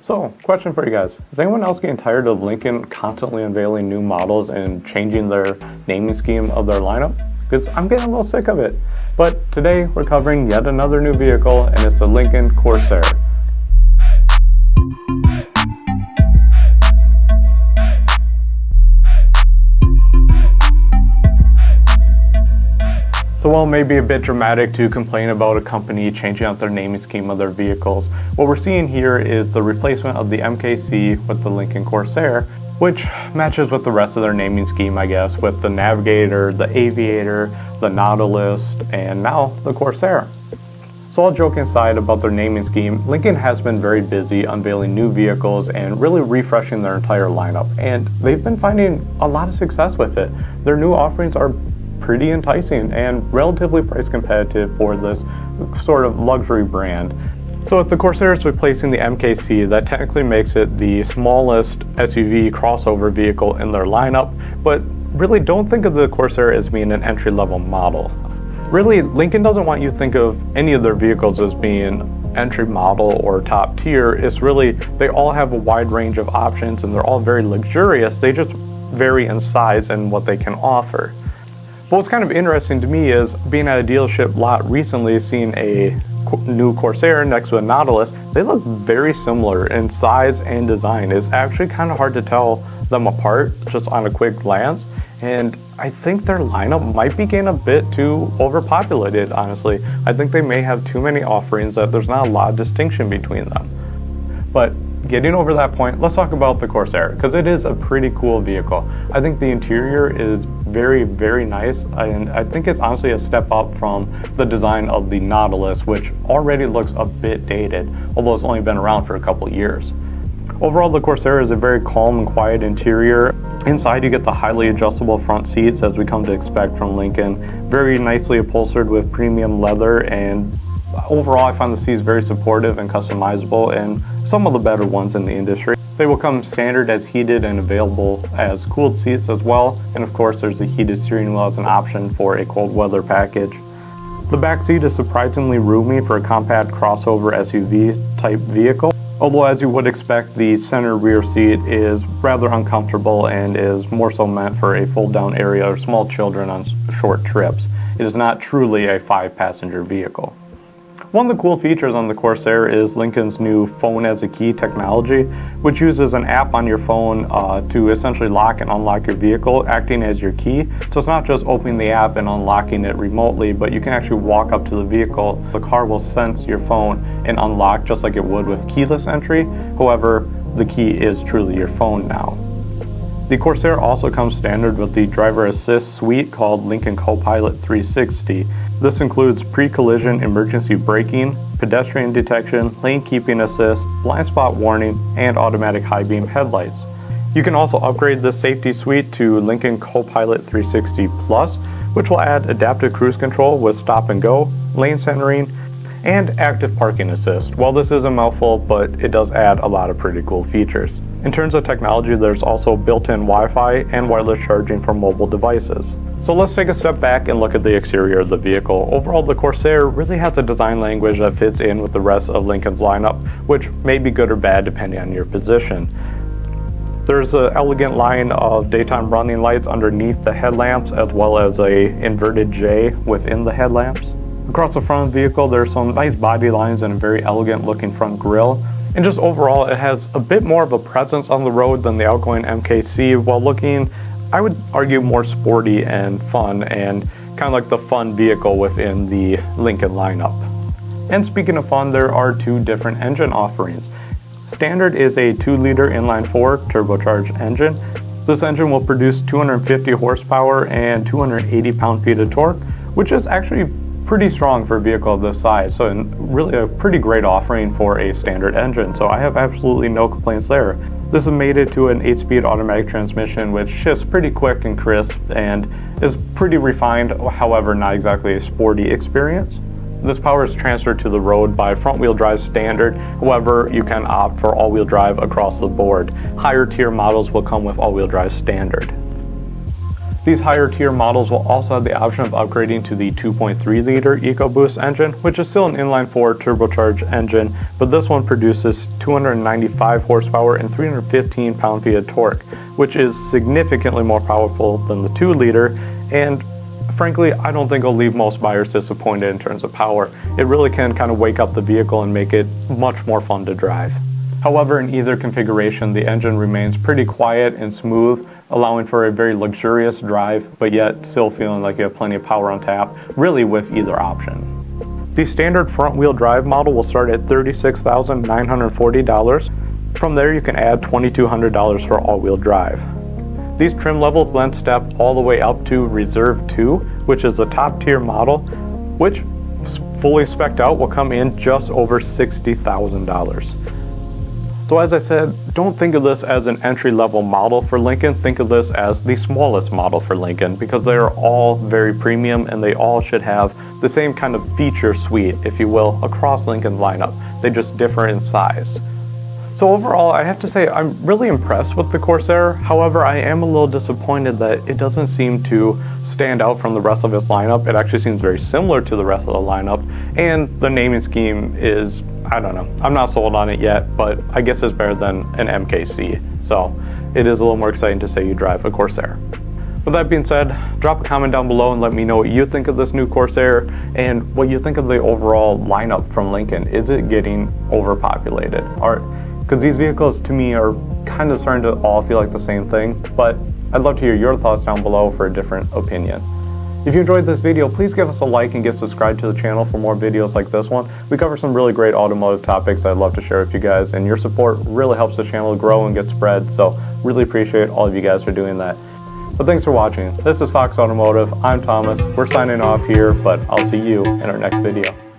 So, question for you guys. Is anyone else getting tired of Lincoln constantly unveiling new models and changing their naming scheme of their lineup? Because I'm getting a little sick of it. But today we're covering yet another new vehicle, and it's the Lincoln Corsair. So while it may be a bit dramatic to complain about a company changing out their naming scheme of their vehicles, what we're seeing here is the replacement of the MKC with the Lincoln Corsair, which matches with the rest of their naming scheme, I guess, with the Navigator, the Aviator, the Nautilus, and now the Corsair. So all joking aside about their naming scheme, Lincoln has been very busy unveiling new vehicles and really refreshing their entire lineup, and they've been finding a lot of success with it. Their new offerings are pretty enticing and relatively price competitive for this sort of luxury brand. So if the Corsair is replacing the MKC, that technically makes it the smallest SUV crossover vehicle in their lineup, but really don't think of the Corsair as being an entry-level model. Really, Lincoln doesn't want you to think of any of their vehicles as being entry model or top tier. It's really, they all have a wide range of options and they're all very luxurious. They just vary in size and what they can offer. But what's kind of interesting to me is being at a dealership lot recently, seeing a new Corsair next to a Nautilus. They look very similar in size and design. It's actually kind of hard to tell them apart just on a quick glance. And I think their lineup might be getting a bit too overpopulated, honestly. I think they may have too many offerings that there's not a lot of distinction between them. But getting over that point, let's talk about the Corsair, because it is a pretty cool vehicle. I think the interior is very, very nice, and I think it's honestly a step up from the design of the Nautilus, which already looks a bit dated, although it's only been around for a couple years. Overall, the Corsair is a very calm and quiet interior. Inside, you get the highly adjustable front seats, as we come to expect from Lincoln, very nicely upholstered with premium leather, and overall, I find the seats very supportive and customizable, and some of the better ones in the industry. They will come standard as heated and available as cooled seats as well, and of course there's a heated steering wheel as an option for a cold weather package. The back seat is surprisingly roomy for a compact crossover SUV type vehicle, although as you would expect, the center rear seat is rather uncomfortable and is more so meant for a fold down area or small children on short trips. It is not truly a 5-passenger vehicle. One of the cool features on the Corsair is Lincoln's new phone as a key technology, which uses an app on your phone to essentially lock and unlock your vehicle, acting as your key. So it's not just opening the app and unlocking it remotely, but you can actually walk up to the vehicle. The car will sense your phone and unlock just like it would with keyless entry. However, the key is truly your phone now. The Corsair also comes standard with the driver assist suite called Lincoln Copilot 360. This includes pre-collision emergency braking, pedestrian detection, lane keeping assist, blind spot warning, and automatic high beam headlights. You can also upgrade this safety suite to Lincoln Copilot 360 Plus, which will add adaptive cruise control with stop and go, lane centering, and active parking assist. Well, this is a mouthful, but it does add a lot of pretty cool features. In terms of technology, there's also built-in Wi-Fi and wireless charging for mobile devices. So let's take a step back and look at the exterior of the vehicle. Overall, the Corsair really has a design language that fits in with the rest of Lincoln's lineup, which may be good or bad depending on your position. There's an elegant line of daytime running lights underneath the headlamps, as well as a inverted J within the headlamps. Across the front of the vehicle, there's some nice body lines and a very elegant looking front grille. And just overall, it has a bit more of a presence on the road than the outgoing MKC, while looking, I would argue, more sporty and fun, and kind of like the fun vehicle within the Lincoln lineup. And speaking of fun, there are two different engine offerings. Standard is a 2-liter inline 4 turbocharged engine. This engine will produce 250 horsepower and 280 pound-feet of torque, which is actually pretty strong for a vehicle of this size, so really a pretty great offering for a standard engine, so I have absolutely no complaints there. This is mated to an 8-speed automatic transmission, which shifts pretty quick and crisp and is pretty refined, however not exactly a sporty experience. This power is transferred to the road by front-wheel drive standard, however you can opt for all-wheel drive across the board. Higher tier models will come with all-wheel drive standard. These higher tier models will also have the option of upgrading to the 2.3 liter EcoBoost engine, which is still an inline 4 turbocharged engine, but this one produces 295 horsepower and 315 pound-feet of torque, which is significantly more powerful than the 2 liter, and frankly, I don't think it'll leave most buyers disappointed in terms of power. It really can kind of wake up the vehicle and make it much more fun to drive. However, in either configuration, the engine remains pretty quiet and smooth, allowing for a very luxurious drive, but yet still feeling like you have plenty of power on tap, really with either option. The standard front-wheel drive model will start at $36,940. From there, you can add $2,200 for all-wheel drive. These trim levels then step all the way up to Reserve 2, which is the top-tier model, which fully spec'd out will come in just over $60,000. So as I said, don't think of this as an entry-level model for Lincoln. Think of this as the smallest model for Lincoln, because they are all very premium and they all should have the same kind of feature suite, if you will, across Lincoln's lineup. They just differ in size. So overall, I have to say I'm really impressed with the Corsair. However, I am a little disappointed that it doesn't seem to stand out from the rest of its lineup. It actually seems very similar to the rest of the lineup, and the naming scheme is, I don't know, I'm not sold on it yet, but I guess it's better than an MKC. So it is a little more exciting to say you drive a Corsair. With that being said, drop a comment down below and let me know what you think of this new Corsair and what you think of the overall lineup from Lincoln. Is it getting overpopulated? Because these vehicles to me are kind of starting to all feel like the same thing, but I'd love to hear your thoughts down below for a different opinion. If you enjoyed this video, please give us a like and get subscribed to the channel for more videos like this one. We cover some really great automotive topics I'd love to share with you guys, and your support really helps the channel grow and get spread, so really appreciate all of you guys for doing that. But thanks for watching. This is Fox Automotive. I'm Thomas. We're signing off here, but I'll see you in our next video.